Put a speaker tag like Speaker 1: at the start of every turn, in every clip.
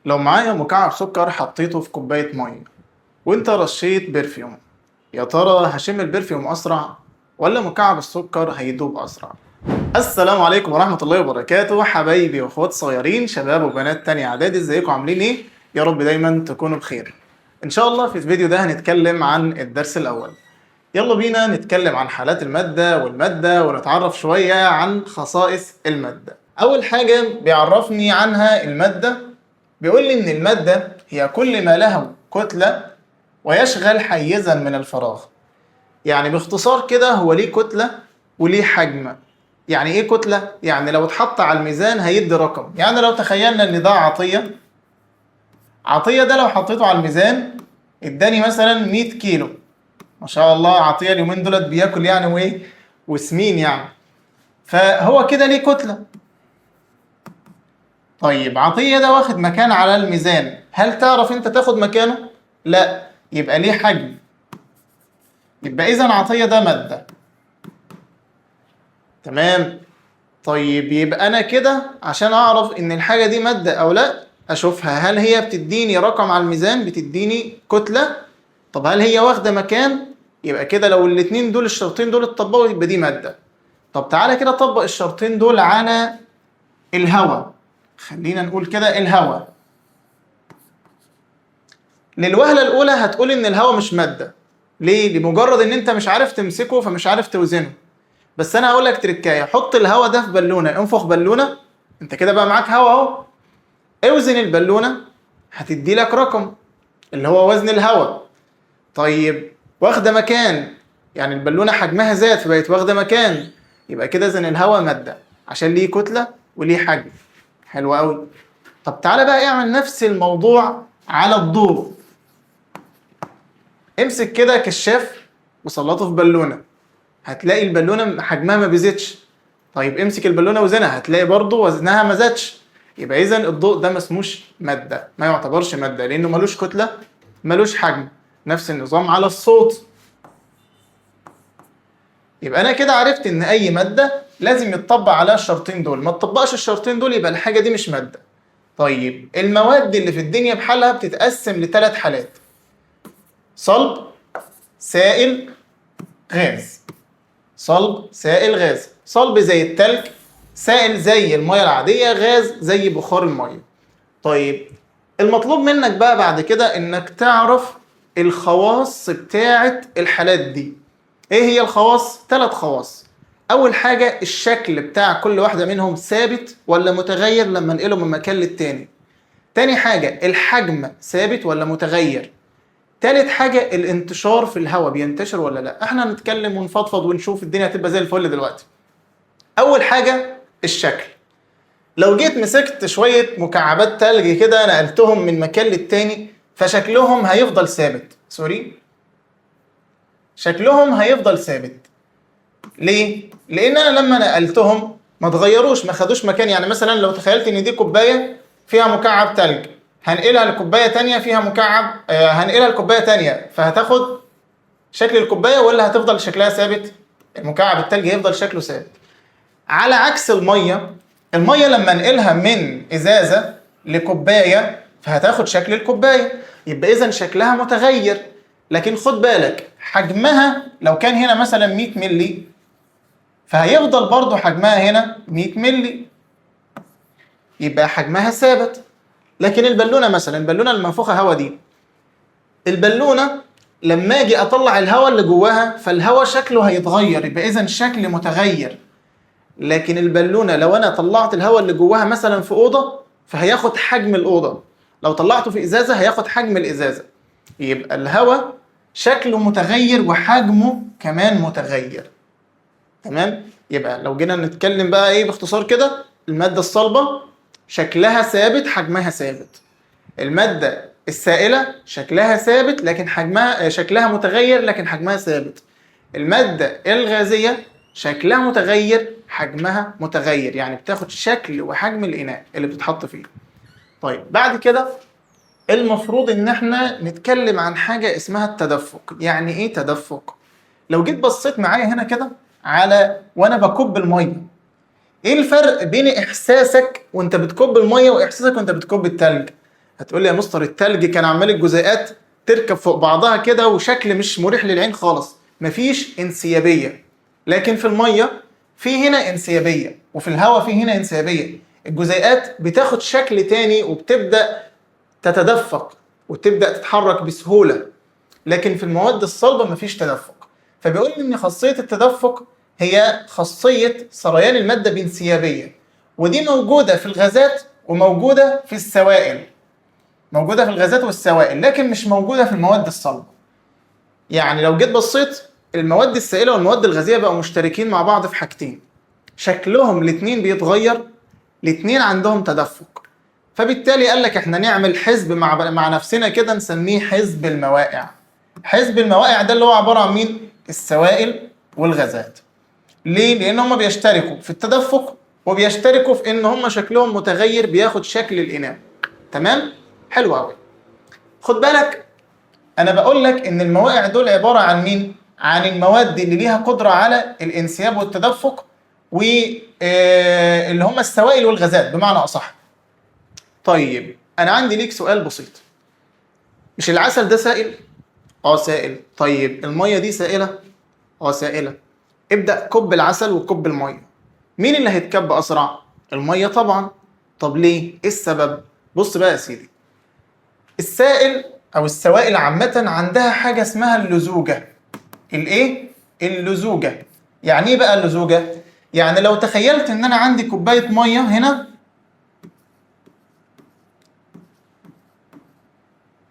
Speaker 1: لو معايا مكعب سكر حطيته في كوباية مية وانت رشيت برفيوم، يا ترى هشم البرفيوم أسرع ولا مكعب السكر هيدوب أسرع؟ السلام عليكم ورحمة الله وبركاته حبايبي واخوات صغيرين، شباب وبنات تانية إعدادي، ازيكم عاملين ايه؟ يا رب دايما تكونوا بخير. إن شاء الله في الفيديو ده هنتكلم عن الدرس الأول. يلا بينا نتكلم عن حالات المادة والمادة ونتعرف شوية عن خصائص المادة. أول حاجة بيعرفني عنها المادة، بيقول لي إن المادة هي كل ما له كتلة ويشغل حيزا من الفراغ. يعني باختصار كده هو ليه كتلة وليه حجم. يعني إيه كتلة؟ يعني لو اتحط على الميزان هيدي رقم. يعني لو تخيلنا إن ده عطية ده لو حطيته على الميزان اداني مثلا 100 كيلو. ما شاء الله عطية اليومين دولت بياكل يعني وايه وسمين يعني، فهو كده ليه كتلة. طيب عطية ده واخد مكان على الميزان، هل تعرف انت تاخد مكانه؟ لا، يبقى ليه حجم. يبقى اذا عطية ده مادة. تمام. طيب يبقى انا كده عشان اعرف ان الحاجة دي مادة او لا اشوفها هل هي بتديني رقم على الميزان، بتديني كتلة. طب هل هي واخدة مكان؟ يبقى كده لو الاتنين دول الشرطين دول اتطبقوا يبقى دي مادة. طب تعالى كده طبق الشرطين دول على الهواء. خلينا نقول كده الهواء. للوهلة الأولى هتقول إن الهواء مش مادة. ليه؟ لمجرد إن أنت مش عارف تمسكه فمش عارف توزنه. بس أنا هقول لك تركاية، حط الهواء ده في بالونة، انفخ بالونة، أنت كده بقى معاك هواء أهو. اوزن البالونة هتدي لك رقم اللي هو وزن الهواء. طيب واخدة مكان، يعني البالونة حجمها زاد فبقت واخدة مكان، يبقى كده إذن الهواء مادة عشان ليه كتلة وليه حجم. حلو قوي. طب تعالى بقى اعمل نفس الموضوع على الضوء. امسك كده كشاف وسلطه في بالونه، هتلاقي البالونه حجمها ما بيزيدش. طيب امسك البالونه وزنها، هتلاقي برضو وزنها ما زادش. يبقى اذا الضوء ده ما اسموش ماده، ما يعتبرش ماده لانه ملوش كتله ملوش حجم. نفس النظام على الصوت. يبقى انا كده عرفت ان اي ماده لازم يتطبق عليها الشرطين دول، ما تطبقش الشرطين دول يبقى الحاجه دي مش ماده. طيب المواد اللي في الدنيا بحالها بتتقسم لثلاث حالات: صلب، سائل، غاز. صلب، سائل، غاز. صلب زي التلج، سائل زي المية العادية، غاز زي بخار المية. طيب المطلوب منك بقى بعد كده انك تعرف الخواص بتاعة الحالات دي. ايه هي الخواص؟ ثلاث خواص. اول حاجة الشكل بتاع كل واحدة منهم ثابت ولا متغير لما انقله من مكان للتاني. تاني حاجة الحجم ثابت ولا متغير. تالت حاجة الانتشار في الهواء، بينتشر ولا لا. احنا هنتكلم ونفضفض ونشوف الدنيا هتبقى زي الفل دلوقتي. اول حاجة الشكل. لو جيت مسكت شوية مكعبات تلج كده نقلتهم من مكان للتاني فشكلهم هيفضل ثابت. شكلهم هيفضل ثابت. ليه؟ لان انا لما نقلتهم ما اتغيروش، ما خدوش مكان. يعني مثلا لو تخيلت ان دي كوباية فيها مكعب تلج، هنقلها لكوباية تانية فيها مكعب هنقلها لكوباية تانية، فهتاخد شكل الكوباية ولا هتفضل شكلها ثابت؟ المكعب التلج هيفضل شكله ثابت. على عكس المية، المية لما انقلها من ازازة لكوباية فهتاخد شكل الكوباية، يبقى اذا شكلها متغير. لكن خد بالك حجمها لو كان هنا مثلا 100 ملي فهيفضل برضو حجمها هنا 100 ملي، يبقى حجمها ثابت. لكن البالونة مثلا، البالونة المنفوخة هوا دي، البالونة لما اجي اطلع الهواء اللي جواها فالهواء شكله هيتغير، يبقى اذا شكل متغير. لكن البالونه لو انا طلعت الهواء اللي جواها مثلا في اوضه فهياخد حجم الاوضه، لو طلعته في ازازه هياخد حجم الازازه. يبقى الهواء شكله متغير وحجمه كمان متغير. تمام. يبقى لو جينا نتكلم بقى ايه باختصار كده، الماده الصلبه شكلها ثابت حجمها ثابت. المادة السائلة شكلها ثابت لكن حجمها شكلها متغير لكن حجمها ثابت. المادة الغازية شكلها متغير حجمها متغير، يعني بتاخد شكل وحجم الإناء اللي بتتحط فيه. طيب بعد كده المفروض ان احنا نتكلم عن حاجة اسمها التدفق. يعني ايه تدفق؟ لو جيت بصيت معايا هنا كده على وانا بكب المية، ايه الفرق بين احساسك وانت بتكب المية واحساسك وانت بتكب التلج؟ هتقول لي يا مستر التلج كان عمال الجزيئات تركب فوق بعضها كده وشكل مش مريح للعين خالص، مفيش انسيابيه. لكن في الميه في هنا انسيابيه، وفي الهواء في هنا انسيابيه. الجزيئات بتاخد شكل تاني وبتبدا تتدفق وتبدا تتحرك بسهوله. لكن في المواد الصلبه مفيش تدفق. فبيقول لي ان خاصيه التدفق هي خاصيه سريان الماده بانسيابيه، ودي موجوده في الغازات وموجوده في السوائل. موجوده في الغازات والسوائل لكن مش موجوده في المواد الصلبه. يعني لو جيت بصيت، المواد السائله والمواد الغازيه بقوا مشتركين مع بعض في حاجتين، شكلهم الاثنين بيتغير، الاثنين عندهم تدفق. فبالتالي قال لك احنا نعمل حزب مع نفسنا كده نسميه حزب الموائع. حزب الموائع ده اللي هو عباره عن مين؟ السوائل والغازات. ليه؟ لان هم بيشتركوا في التدفق وبيشتركوا في ان هم شكلهم متغير بياخد شكل الاناء. تمام؟ حلو قوي. خد بالك، انا بقول لك ان الموائع دول عباره عن مين؟ عن المواد اللي ليها قدره على الانسياب والتدفق، واللي هم السوائل والغازات بمعنى اصح. طيب انا عندي ليك سؤال بسيط. مش العسل ده سائل؟ اه سائل. طيب الميه دي سائله؟ اه سائله. ابدا كب العسل وكب الميه، مين اللي هيتكب اسرع؟ الميه طبعا. طب ليه؟ ايه السبب؟ بص بقى يا سيدي، السائل او السوائل عامه عندها حاجه اسمها اللزوجه. الايه؟ اللزوجه. يعني ايه بقى اللزوجه؟ يعني لو تخيلت ان انا عندي كوبايه ميه هنا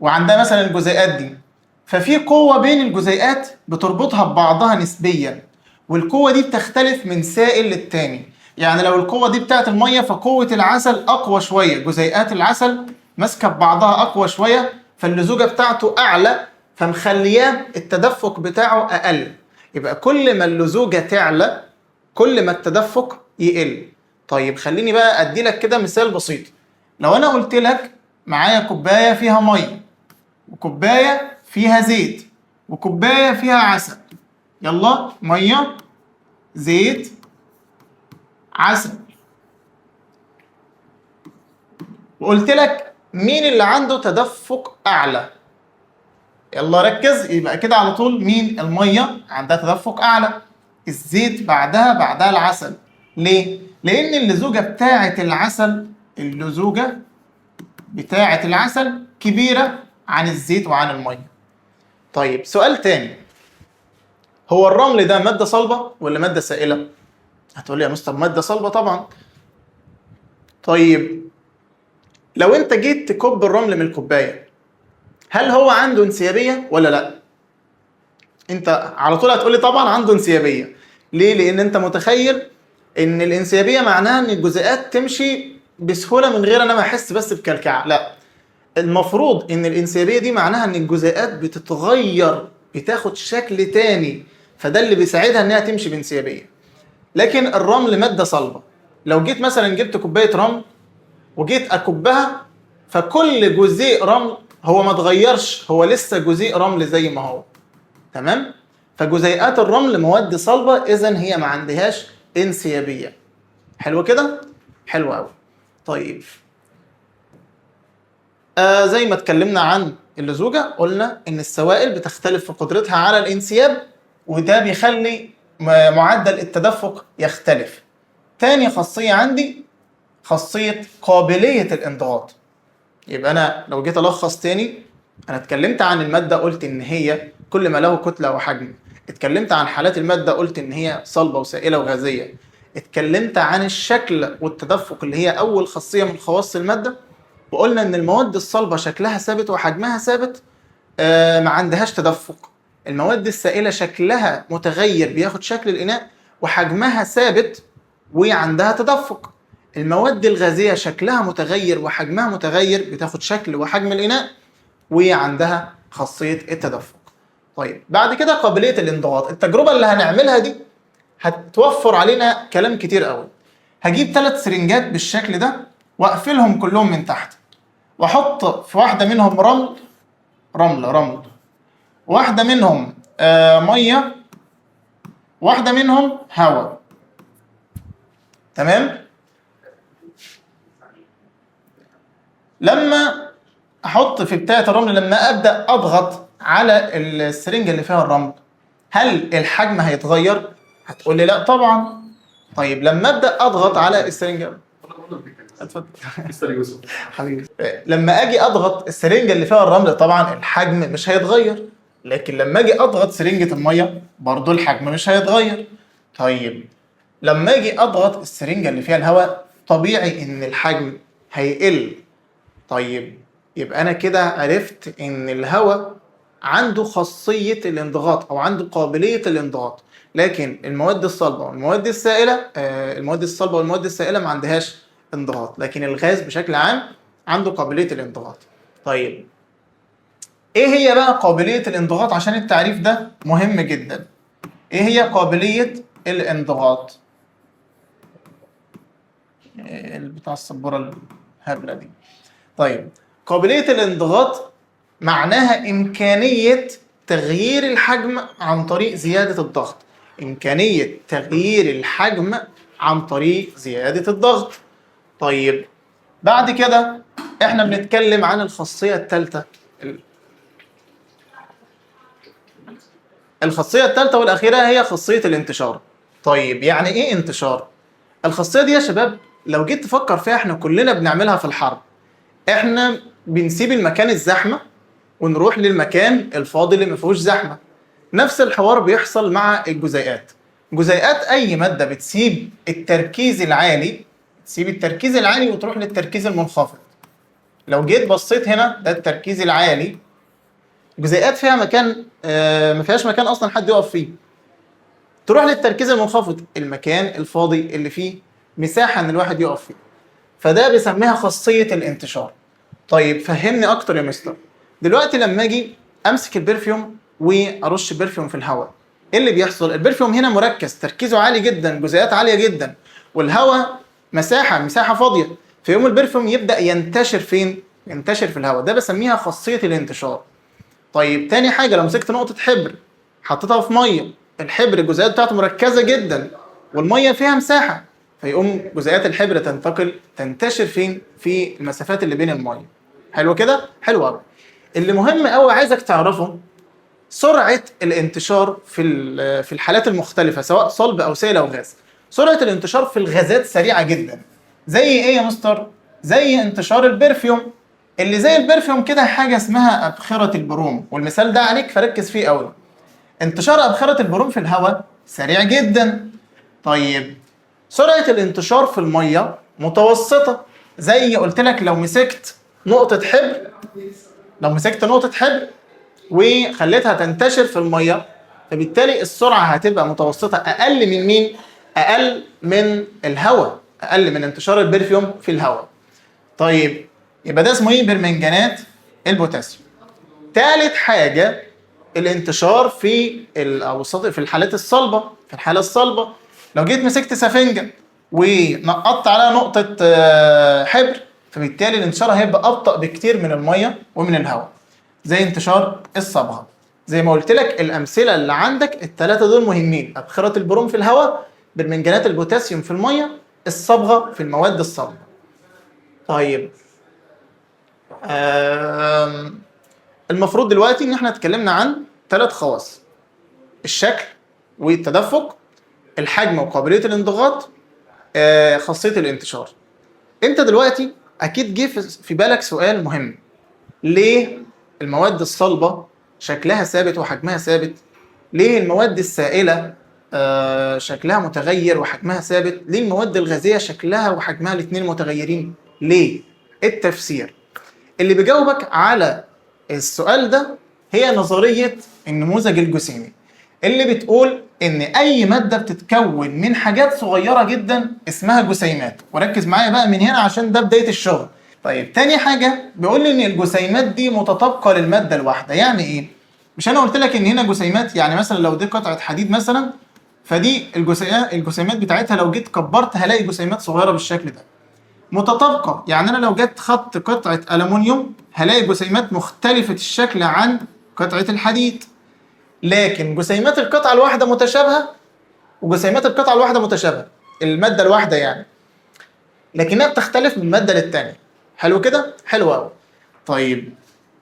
Speaker 1: وعندها مثلا الجزيئات دي، ففي قوه بين الجزيئات بتربطها ببعضها نسبيا، والقوه دي بتختلف من سائل للتاني. يعني لو القوه دي بتاعت الميه فقوه العسل اقوى شويه، جزيئات العسل ماسكه ببعضها اقوى شويه، فاللزوجه بتاعته اعلى، فمخلياه التدفق بتاعه اقل. يبقى كل ما اللزوجه تعلى كل ما التدفق يقل. طيب خليني بقى ادي لك كده مثال بسيط. لو انا قلت لك معايا كوبايه فيها ميه، وكوبايه فيها زيت، وكوبايه فيها عسل. يلا، ميه، زيت، عسل. وقلت لك مين اللي عنده تدفق اعلى؟ يلا ركز. يبقى كده على طول مين؟ الميه عندها تدفق اعلى، الزيت بعدها العسل. ليه؟ لان اللزوجه بتاعه العسل، اللزوجه بتاعه العسل كبيره عن الزيت وعن الميه. طيب سؤال تاني، هو الرمل ده ماده صلبه ولا ماده سائله؟ هتقول لي يا مستر ماده صلبه طبعا. طيب لو انت جيت تكب الرمل من الكوبايه، هل هو عنده انسيابيه ولا لا؟ انت على طول هتقولي طبعا عنده انسيابيه. ليه؟ لان انت متخيل ان الانسيابيه معناها ان الجزيئات تمشي بسهوله من غير انا ما احس بس بكلكعه. لا، المفروض ان الانسيابيه دي معناها ان الجزيئات بتتغير، بتاخد شكل تاني، فده اللي بيساعدها انها تمشي بانسيابيه. لكن الرمل ماده صلبه، لو جيت مثلا جبت كوبايه رمل وجيت اكبها، فكل جزيء رمل هو ما اتغيرش، هو لسه جزيء رمل زي ما هو. تمام؟ فجزيئات الرمل مواد صلبه، اذا هي ما عندهاش انسيابيه. حلو كده؟ حلو قوي. طيب زي ما اتكلمنا عن اللزوجه، قلنا ان السوائل بتختلف في قدرتها على الانسياب، وده بيخلي معدل التدفق يختلف. تاني خاصيه عندي خاصيه قابليه الانضغاط. يبقى انا لو جيت الخص تاني، انا اتكلمت عن الماده قلت ان هي كل ما له كتله وحجم. اتكلمت عن حالات الماده قلت ان هي صلبه وسائله وغازيه. اتكلمت عن الشكل والتدفق اللي هي اول خاصيه من خواص الماده، وقلنا ان المواد الصلبه شكلها ثابت وحجمها ثابت، ما عندهاش تدفق. المواد السائله شكلها متغير بياخد شكل الاناء، وحجمها ثابت وعندها تدفق. المواد الغازيه شكلها متغير وحجمها متغير، بتاخد شكل وحجم الاناء وعندها خاصيه التدفق. طيب بعد كده قابليه الانضغاط. التجربه اللي هنعملها دي هتوفر علينا كلام كتير قوي. هجيب 3 سرنجات بالشكل ده واقفلهم كلهم من تحت، واحط في واحده منهم رمل، واحده منهم ميه، واحده منهم هواء. تمام؟ لما احط في بتاعه الرمل لما ابدا اضغط على السرنجه اللي فيها الرمل، هل الحجم هيتغير؟ هتقول لي لا طبعا. طيب لما ابدا اضغط على السرنجه، اتفضل
Speaker 2: مستر يوسف.
Speaker 1: حبيبي، لما اجي اضغط السرنجه اللي فيها الرمل طبعا الحجم مش هيتغير، لكن لما اجي اضغط سرنجه الميه برضو الحجم مش هيتغير. طيب لما اجي اضغط السرنجه اللي فيها الهواء طبيعي ان الحجم هيقل. طيب يبقى انا كده عرفت ان الهواء عنده خاصيه الانضغاط او عنده قابليه الانضغاط، لكن المواد الصلبه والمواد السائله المواد الصلبه والمواد السائله ما عندهاش انضغاط، لكن الغاز بشكل عام عنده قابليه الانضغاط. طيب ايه هي بقى قابليه الانضغاط؟ عشان التعريف ده مهم جدا. ايه هي قابليه الانضغاط؟ بتاع السبوره الهبله دي. طيب قابليه الانضغاط معناها إمكانية تغيير الحجم عن طريق زيادة الضغط. إمكانية تغيير الحجم عن طريق زيادة الضغط. طيب بعد كده إحنا بنتكلم عن الخاصية الثالثة. الخاصية الثالثة والأخيرة هي خاصية الانتشار. طيب يعني إيه انتشار؟ الخاصية دي يا شباب لو جيت تفكر فيها إحنا كلنا بنعملها في الحرب. إحنا بنسيب المكان الزحمة ونروح للمكان الفاضي اللي ما فيهوش زحمه. نفس الحوار بيحصل مع الجزيئات. جزيئات اي ماده بتسيب التركيز العالي، وتروح للتركيز المنخفض. لو جيت بصيت هنا ده التركيز العالي، جزيئات فيها مكان ما فيهاش مكان اصلا حد يقف فيه، تروح للتركيز المنخفض، المكان الفاضي اللي فيه مساحه ان الواحد يقف فيه. فده بيسميها خاصيه الانتشار. طيب فهمني اكتر يا مستر. دلوقتي لما اجي امسك البرفيوم وارش برفيوم في الهواء، ايه اللي بيحصل؟ البرفيوم هنا مركز تركيزه عالي جدا، جزيئات عاليه جدا، والهواء مساحه فاضيه، فيقوم البرفيوم يبدا ينتشر فين؟ ينتشر في الهواء. ده بسميها خاصيه الانتشار. طيب تاني حاجه، لو مسكت نقطه حبر حطيتها في ميه، الحبر الجزيئات بتاعته مركزه جدا والميه فيها مساحه، فيقوم جزيئات الحبر تنتشر فين؟ في المسافات اللي بين الميه. حلو كده؟ حلو قوي. اللي مهم قوي عايزك تعرفه سرعه الانتشار في الحالات المختلفه سواء صلب او سائل او غاز. سرعه الانتشار في الغازات سريعه جدا. زي ايه يا مستر؟ زي انتشار البرفيوم. اللي زي البرفيوم كده حاجه اسمها ابخره البروم، والمثال ده عليك فركز فيه قوي. انتشار ابخره البروم في الهواء سريع جدا. طيب سرعه الانتشار في الميه متوسطه. زي قلت لك لو مسكت نقطه حبر وخليتها تنتشر في الميه، فبالتالي السرعه هتبقى متوسطه، اقل من مين؟ اقل من الهواء، اقل من انتشار البرفيوم في الهواء. طيب يبقى ده اسمه ايه؟ برمنجانات البوتاسيوم. ثالث حاجه الانتشار في الحالات الصلبه. في الحاله الصلبه لو جيت مسكت سفنجه ونقطت عليها نقطه حبر، فبالتالي الانتشار هيبقى ابطا بكتير من الميه ومن الهواء. زي انتشار الصبغه. زي ما قلت لك الامثله اللي عندك الثلاثه دول مهمين: ابخره البروم في الهواء، برمنجانات البوتاسيوم في الميه، الصبغه في المواد الصلبه. طيب المفروض دلوقتي ان احنا اتكلمنا عن 3 خواص: الشكل والتدفق، الحجم وقابليه الانضغاط، خاصيه الانتشار. انت دلوقتي اكيد جه في بالك سؤال مهم: ليه المواد الصلبه شكلها ثابت وحجمها ثابت؟ ليه المواد السائله شكلها متغير وحجمها ثابت؟ ليه المواد الغازيه شكلها وحجمها الاثنين متغيرين؟ ليه؟ التفسير اللي بيجاوبك على السؤال ده هي نظريه النموذج الجسيمي، اللي بتقول ان اي ماده بتتكون من حاجات صغيره جدا اسمها جسيمات. وركز معايا بقى من هنا عشان ده بدايه الشغل. طيب تاني حاجه بيقول لي ان الجسيمات دي متطابقه للماده الواحده. يعني ايه؟ مش انا قلت لك ان هنا جسيمات؟ يعني مثلا لو دي قطعه حديد مثلا، فدي الجسيمات بتاعتها لو جيت كبرت هلاقي جسيمات صغيره بالشكل ده. متطابقه يعني انا لو جيت خدت قطعه الومنيوم هلاقي جسيمات مختلفه الشكل عن قطعه الحديد. لكن جسيمات القطعه الواحده متشابهه وجسيمات القطعه الواحده متشابهه، الماده الواحده يعني، لكنها بتختلف من ماده للتانيه. حلو كده؟ حلو قوي. طيب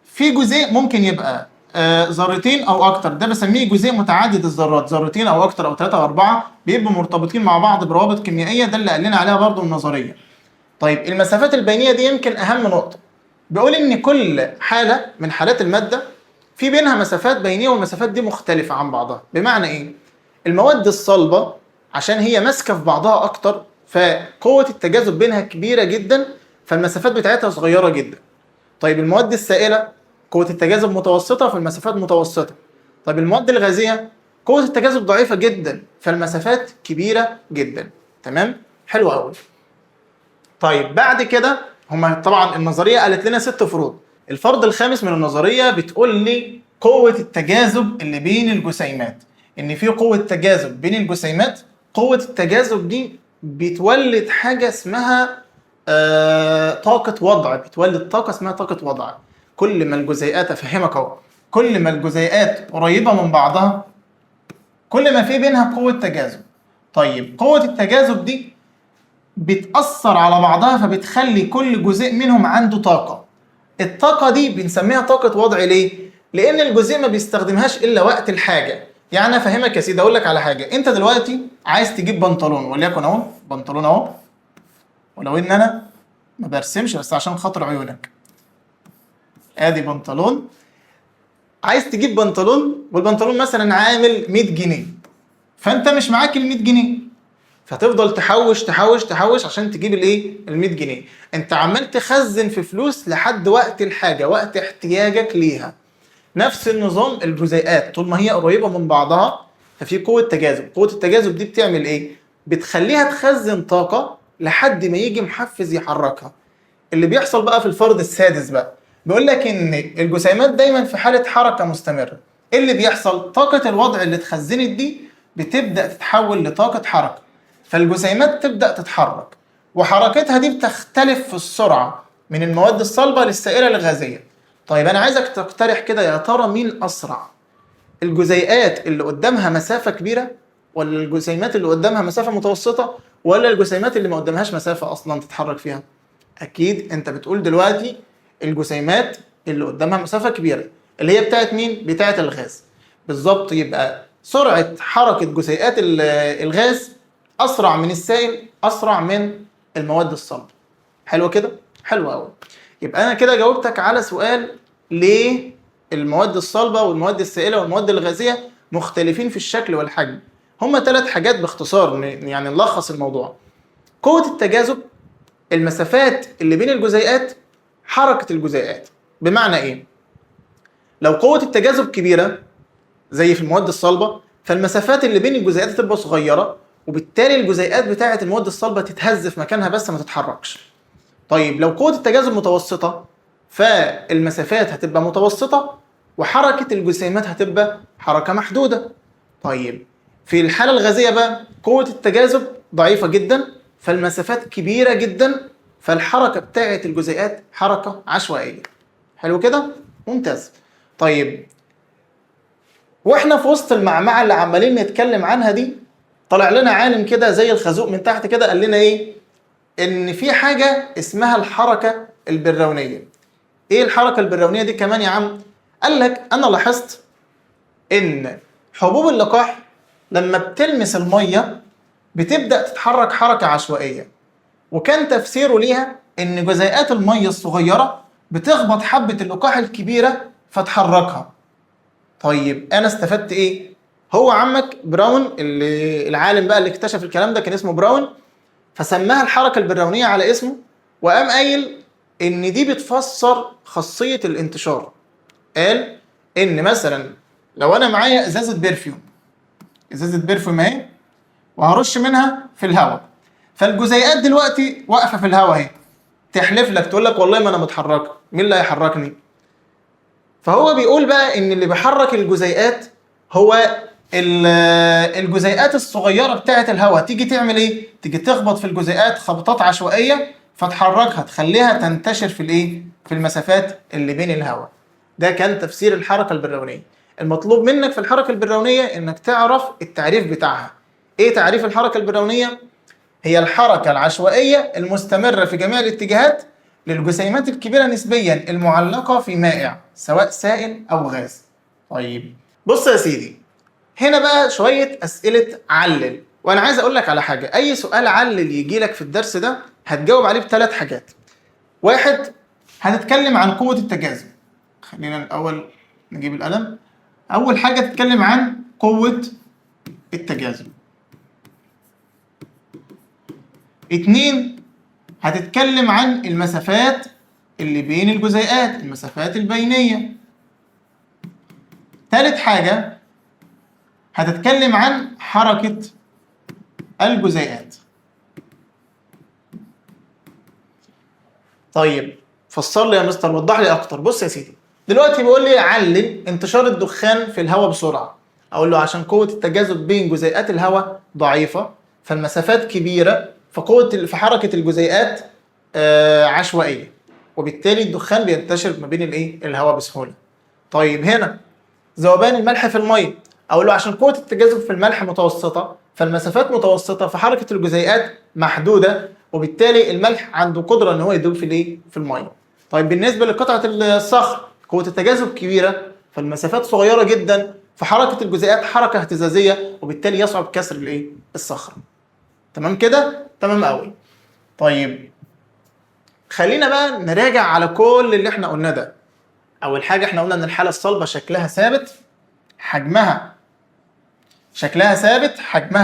Speaker 1: في جزيء ممكن يبقى ذرتين او اكتر، ده بسميه جزيء متعدد الذرات، ذرتين او اكتر او ثلاثه او اربعه بيبقوا مرتبطين مع بعض بروابط كيميائيه، ده اللي قال لنا عليها برضه النظريه. طيب المسافات البينيه دي يمكن اهم نقطه. بيقول ان كل حاله من حالات الماده في بينها مسافات بينيه، والمسافات دي مختلفه عن بعضها. بمعنى ايه؟ المواد الصلبه عشان هي ماسكه في بعضها اكتر، فقوه التجاذب بينها كبيره جدا، فالمسافات بتاعتها صغيره جدا. طيب المواد السائله قوه التجاذب متوسطه، فالمسافات متوسطه. طيب المواد الغازيه قوه التجاذب ضعيفه جدا، فالمسافات كبيره جدا. تمام؟ حلو قوي. طيب بعد كده هما طبعا النظريه قالت لنا 6 فروض. الفرض الخامس من النظريه بتقول لي قوه التجاذب اللي بين الجسيمات، ان في قوه تجاذب بين الجسيمات. قوه التجاذب دي بتولد حاجه اسمها طاقه وضع، بتولد طاقه اسمها طاقه وضع. كل ما الجزيئات، افهمك اهو، كل ما الجزيئات قريبه من بعضها كل ما في بينها قوه تجاذب. طيب قوه التجاذب دي بتأثر على بعضها، فبتخلي كل جزيء منهم عنده طاقة. الطاقة دي بنسميها طاقة وضع. ليه؟ لأن الجزيء ما بيستخدمهاش إلا وقت الحاجة. يعني أفهمك يا سيدي، أقول لك على حاجة. أنت دلوقتي عايز تجيب بنطلون، وليكن أهو بنطلون أهو، ولو إن أنا ما برسمش بس عشان خاطر عيونك، آدي بنطلون. عايز تجيب بنطلون، والبنطلون مثلا عامل 100 جنيه، فأنت مش معاك ال 100 جنيه، فتفضل تحوش تحوش تحوش عشان تجيب الايه؟ ال 100 جنيه. انت عمال تخزن في فلوس لحد وقت الحاجه، وقت احتياجك ليها. نفس النظام الجزيئات طول ما هي قريبه من بعضها ففي قوه تجاذب. قوه التجاذب دي بتعمل ايه؟ بتخليها تخزن طاقه لحد ما يجي محفز يحركها. اللي بيحصل بقى في الفرض السادس بقى بيقول لك ان الجسيمات دايما في حاله حركه مستمره. ايه اللي بيحصل؟ طاقه الوضع اللي اتخزنت دي بتبدا تتحول لطاقه حركه، فالجسيمات تبدأ تتحرك، وحركتها دي بتختلف في السرعة من المواد الصلبة للسائلة الغازية. طيب أنا عايزك تقترح كده، يا ترى مين أسرع؟ الجزيئات اللي قدامها مسافة كبيرة، ولا الجسيمات اللي قدامها مسافة متوسطة، ولا الجسيمات اللي ما قدامهاش مسافة أصلا تتحرك فيها؟ أكيد أنت بتقول دلوقتي الجسيمات اللي قدامها مسافة كبيرة، اللي هي بتاعت مين؟ بتاعت الغاز. بالظبط. يبقى سرعة حركة جزيئات الغاز اسرع من السائل، اسرع من المواد الصلبه. حلو كده؟ حلو قوي. يبقى انا كده جاوبتك على سؤال ليه المواد الصلبه والمواد السائله والمواد الغازيه مختلفين في الشكل والحجم. هما 3 حاجات باختصار، يعني نلخص الموضوع. قوه التجاذب، المسافات اللي بين الجزيئات، حركه الجزيئات. بمعنى ايه؟ لو قوه التجاذب كبيره زي في المواد الصلبه، فالمسافات اللي بين الجزيئات تبقى صغيره، وبالتالي الجزيئات بتاعه المواد الصلبه تتهز في مكانها بس ما تتحركش. طيب لو قوه التجاذب متوسطه، فالمسافات هتبقى متوسطه، وحركه الجسيمات هتبقى حركه محدوده. طيب في الحاله الغازيه بقى قوه التجاذب ضعيفه جدا، فالمسافات كبيره جدا، فالحركه بتاعه الجزيئات حركه عشوائيه. حلو كده؟ ممتاز. طيب واحنا في وسط المعمعه اللي عمالين نتكلم عنها دي، طلع لنا عالم كده زي الخازوق من تحت كده، قال لنا ايه؟ ان في حاجه اسمها الحركه البرونيه. ايه الحركه البرونيه دي كمان يا عم؟ قال لك انا لاحظت ان حبوب اللقاح لما بتلمس الميه بتبدا تتحرك حركه عشوائيه، وكان تفسيره ليها ان جزيئات الميه الصغيره بتخبط حبه اللقاح الكبيره فتحركها. طيب انا استفدت ايه؟ هو عمك براون، اللي العالم بقى اللي اكتشف الكلام ده كان اسمه براون، فسماها الحركه البرونيه على اسمه، وقام قايل ان دي بتفسر خاصيه الانتشار. قال ان مثلا لو انا معايا ازازه برفيوم، ازازه برفيوم اهي، وهرش منها في الهواء، فالجزيئات دلوقتي واقفه في الهواء اهي، تحلف لك تقول لك والله ما انا متحركه، مين اللي هيحركني؟ فهو بيقول بقى ان اللي بيحرك الجزيئات هو الجزيئات الصغيره بتاعه الهواء. تيجي تعمل ايه؟ تيجي تخبط في الجزيئات خبطات عشوائيه فتحركها، تخليها تنتشر في الايه؟ في المسافات اللي بين الهواء. ده كان تفسير الحركه البرونيه. المطلوب منك في الحركه البرونيه انك تعرف التعريف بتاعها. ايه تعريف الحركه البرونيه؟ هي الحركه العشوائيه المستمره في جميع الاتجاهات للجسيمات الكبيرة نسبيا المعلقة في مائع سواء سائل أو غاز. طيب بص يا سيدي، هنا بقى شوية أسئلة علل، وأنا عايز أقول لك على حاجة. أي سؤال علل يجي لك في الدرس ده هتجاوب عليه بثلاث حاجات. واحد، هتتكلم عن قوة التجاذب. خلينا الأول نجيب القلم. أول حاجة تتكلم عن قوة التجاذب. اتنين، هتتكلم عن المسافات اللي بين الجزيئات، المسافات البينية. تالت حاجة هتتكلم عن حركة الجزيئات. طيب فسر لي يا مستر، وضح لي اكتر. بص يا سيدي، دلوقتي بيقول لي علل انتشار الدخان في الهواء بسرعه. اقول له عشان قوه التجاذب بين جزيئات الهواء ضعيفه، فالمسافات كبيره، في حركه الجزيئات عشوائيه، وبالتالي الدخان بينتشر ما بين الهواء بسهوله. طيب هنا ذوبان الملح في الميه، اقول له عشان قوه التجاذب في الملح متوسطه، فالمسافات متوسطه، فحركه الجزيئات محدوده، وبالتالي الملح عنده قدره ان هو يدوب في الميه. طيب بالنسبه لقطعه الصخر، قوه التجاذب كبيره، فالمسافات صغيره جدا، فحركه الجزيئات حركه اهتزازيه، وبالتالي يصعب كسر الصخره. تمام كده؟ تمام قوي. طيب خلينا بقى نراجع على كل اللي احنا قلناه ده. اول حاجه احنا قلنا ان الحاله الصلبه شكلها ثابت، حجمها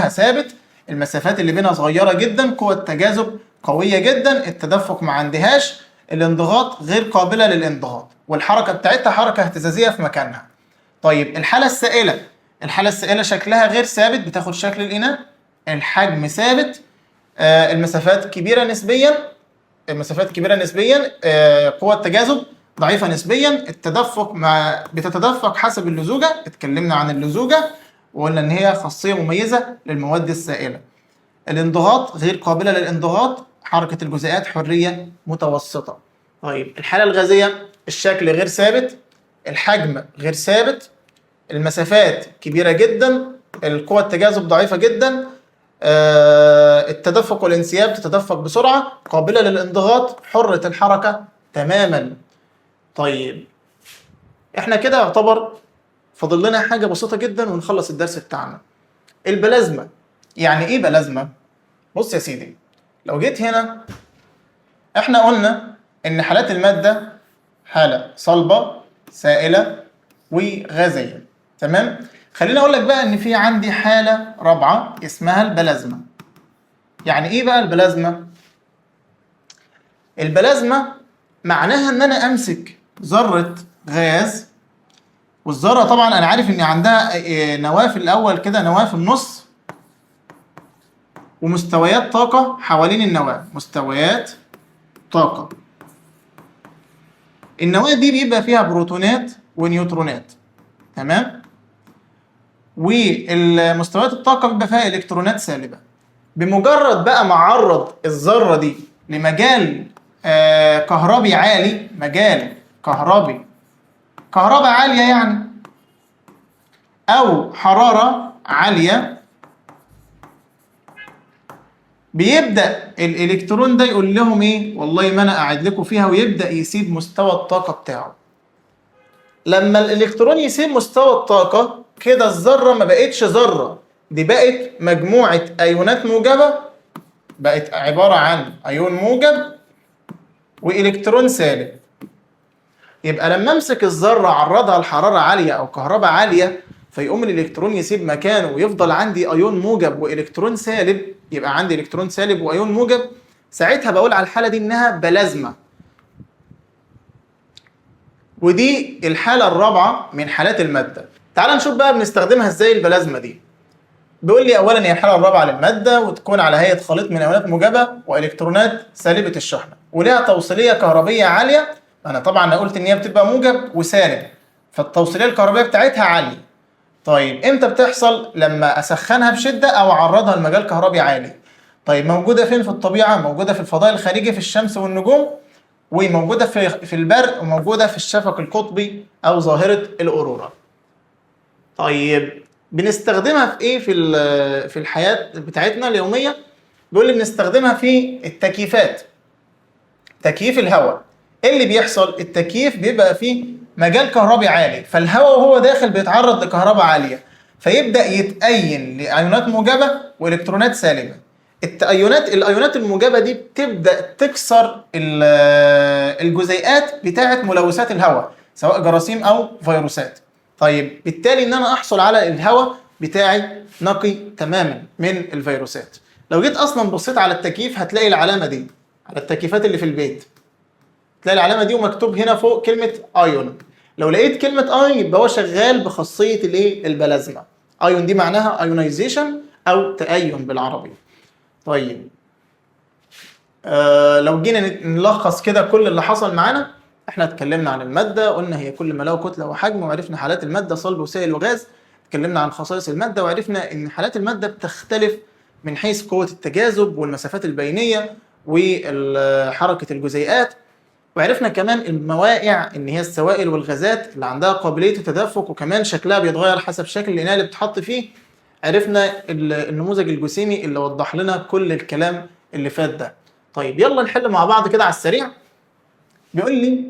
Speaker 1: ثابت، المسافات اللي بينها صغيره جدا، قوه التجاذب قويه جدا، التدفق ما عندهاش، الانضغاط غير قابله للانضغاط، والحركه بتاعتها حركه اهتزازيه في مكانها. طيب الحاله السائله شكلها غير ثابت، بتاخد شكل الاناء، الحجم ثابت، المسافات كبيره نسبيا، قوه التجاذب ضعيفه نسبيا، التدفق بتتدفق حسب اللزوجه، اتكلمنا عن اللزوجه وقلنا ان هي خاصيه مميزه للمواد السائله. الانضغاط غير قابله للانضغاط، حركه الجزيئات حريه متوسطه. طيب الحاله الغازيه، الشكل غير ثابت، الحجم غير ثابت، المسافات كبيره جدا، القوه التجاذب ضعيفه جدا، التدفق والانسياب تتدفق بسرعه، قابله للانضغاط، حره الحركه تماما. طيب احنا كده يعتبر فاضل لنا حاجه بسيطه جدا ونخلص الدرس بتاعنا. البلازما. يعني ايه بلازما؟ بص يا سيدي، لو جيت هنا احنا قلنا ان حالات الماده حاله صلبه، سائله، وغازيه. تمام؟ خليني اقول لك بقى ان في عندي حاله رابعه اسمها البلازما. يعني ايه بقى البلازما؟ البلازما معناها ان انا امسك ذره غاز، والذره طبعا انا عارف ان عندها نواه في الاول كده، نواه في النص، ومستويات طاقه حوالين النواه، مستويات طاقه. النواه دي بيبقى فيها بروتونات ونيوترونات. تمام؟ والمستويات الطاقه بيبقى فيها الكترونات سالبه. بمجرد بقى ما اعرض الذره دي لمجال كهربي عالي، مجال كهرباء عاليه يعني، او حراره عاليه، بيبدا الالكترون ده يقول لهم ايه؟ والله ما انا قاعد لكم فيها، ويبدا يسيب مستوى الطاقه بتاعه. لما الالكترون يسيب مستوى الطاقه كده، الذره ما بقتش ذره، دي بقت مجموعه ايونات موجبه، بقت عباره عن ايون موجب والكترون سالب. يبقى لما امسك الذره اعرضها لحراره عاليه او كهرباء عاليه، فيقوم الالكترون يسيب مكانه ويفضل عندي ايون موجب والكترون سالب، يبقى عندي الكترون سالب وايون موجب. ساعتها بقول على الحاله دي انها بلازما. ودي الحاله الرابعه من حالات الماده. تعال نشوف بقى بنستخدمها ازاي البلازما دي. بيقول لي اولا هي الحاله الرابعه للماده، وتكون على هيئه خليط من ايونات موجبه والكترونات سالبه الشحنه، ولها توصيليه كهربيه عاليه. انا طبعا قلت ان هي بتبقى موجب وسالب، فالتوصيليه الكهربائيه بتاعتها عاليه. طيب امتى بتحصل؟ لما اسخنها بشده او اعرضها لمجال كهربي عالي. طيب موجوده فين في الطبيعه؟ موجوده في الفضاء الخارجي، في الشمس والنجوم، وموجوده في البرق، وموجوده في الشفق القطبي او ظاهره الاورورا. طيب بنستخدمها في ايه في الحياه بتاعتنا اليوميه؟ بيقول لي بنستخدمها في التكييفات. تكييف الهواء. ايه اللي بيحصل؟ التكييف بيبقى فيه مجال كهربي عالي، فالهواء وهو داخل بيتعرض لكهرباء عاليه، فيبدا يتأين لايونات موجبه والكترونات سالبه. الايونات الموجبه دي بتبدا تكسر الجزيئات بتاعه ملوثات الهواء سواء جراثيم او فيروسات. طيب بالتالي ان انا احصل على الهواء بتاعي نقي تماما من الفيروسات. لو جيت اصلا بصيت على التكييف هتلاقي العلامه دي على التكييفات اللي في البيت، تلاقي العلامه دي ومكتوب هنا فوق كلمه ايون. لو لقيت كلمه ايون يبقى هو شغال بخاصيه الايه؟ البلازما. ايون دي معناها ايونايزيشن او تأين بالعربي. طيب لو جينا نلخص كده كل اللي حصل معانا، احنا اتكلمنا عن الماده، قلنا هي كل ما له كتله وحجم، وعرفنا حالات الماده صلب وسائل وغاز. اتكلمنا عن خصائص الماده وعرفنا ان حالات الماده بتختلف من حيث قوه التجاذب والمسافات البينيه وحركه الجزيئات. وعرفنا كمان الموائع ان هي السوائل والغازات اللي عندها قابليه التدفق، وكمان شكلها بيتغير حسب شكل الاناء اللي بتحط فيه. عرفنا النموذج الجسيمي اللي وضح لنا كل الكلام اللي فات ده. طيب يلا نحل مع بعض كده على السريع. بيقول لي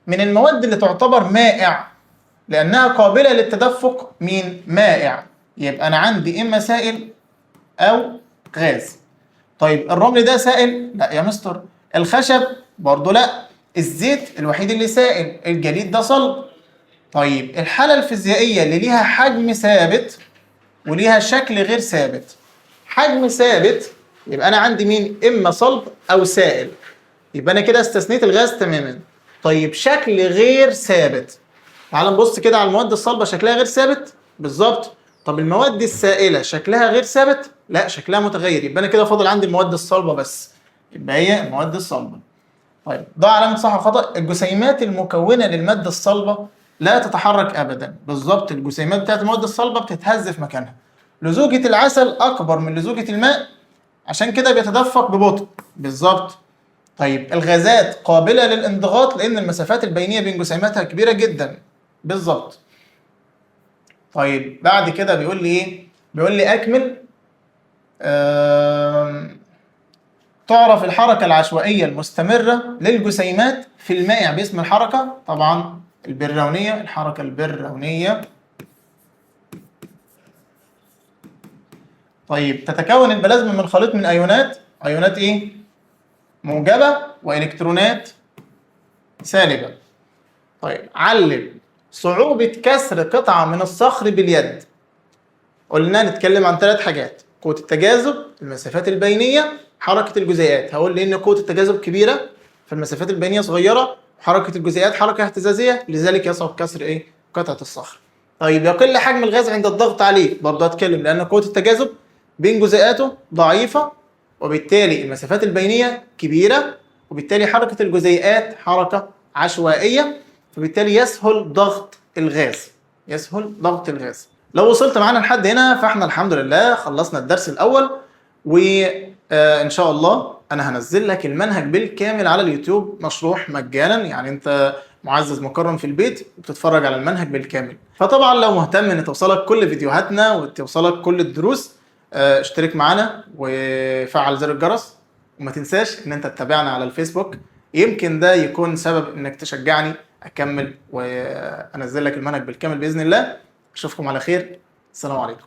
Speaker 1: من المواد اللي تعتبر مائع لانها قابله للتدفق مين؟ مائع. يبقى انا عندي اما سائل او غاز. طيب الرمل ده سائل؟ لا يا مستر. الخشب؟ برضه لا. الزيت الوحيد اللي سائل. الجليد ده صلب. طيب الحالة الفيزيائية اللي ليها حجم ثابت وليها شكل غير ثابت. حجم ثابت يبقى أنا عندي مين؟ إما صلب أو سائل. يبقى أنا كده استثنيت الغاز تماما. طيب شكل غير ثابت. تعال نبص كده على المواد الصلبة، شكلها غير ثابت؟ بالظبط. طب المواد السائلة شكلها غير ثابت؟ لا، شكلها متغير. يبقى أنا كده فاضل عندي المواد الصلبة بس. يبقى هي المواد الصلبة. طيب ده علامة صح وخطأ. الجسيمات المكونة للمادة الصلبة لا تتحرك أبدا. بالظبط، الجسيمات بتاعت المواد الصلبة بتتهز في مكانها. لزوجة العسل أكبر من لزوجة الماء، عشان كده بيتدفق ببطء. بالظبط. طيب الغازات قابلة للانضغاط لأن المسافات البينية بين جسيماتها كبيرة جدا. بالظبط. طيب بعد كده بيقول لي إيه؟ بيقول لي أكمل. تعرف الحركة العشوائية المستمرة للجسيمات في المائع باسم الحركة طبعا البرونية. الحركة البرونية. طيب تتكون البلازما من خليط من أيونات. أيونات إيه؟ موجبة وإلكترونات سالبة. طيب علل صعوبة كسر قطعة من الصخر باليد. قلنا نتكلم عن 3 حاجات: قوة التجاذب، المسافات البينية، حركة الجزيئات. هقول لأن قوة التجاذب كبيرة فالمسافات البينية صغيرة، وحركة الجزيئات حركة اهتزازية، لذلك يصعب كسر إيه؟ قطعة الصخر. طيب يقل حجم الغاز عند الضغط عليه. برضه هتكلم لأن قوة التجاذب بين جزيئاته ضعيفة، وبالتالي المسافات البينية كبيرة، وبالتالي حركة الجزيئات حركة عشوائية، فبالتالي يسهل ضغط الغاز. يسهل ضغط الغاز. لو وصلت معانا لحد هنا فاحنا الحمد لله خلصنا الدرس الأول، وإن شاء الله أنا هنزل لك المنهج بالكامل على اليوتيوب مشروح مجانا. يعني أنت معزز مكرم في البيت وبتتفرج على المنهج بالكامل. فطبعا لو مهتم ان توصلك كل فيديوهاتنا وتوصلك كل الدروس، اشترك معانا وفعل زر الجرس، وما تنساش ان انت تتابعنا على الفيسبوك. يمكن ده يكون سبب انك تشجعني اكمل وانزل لك المنهج بالكامل باذن الله. اشوفكم على خير. السلام عليكم.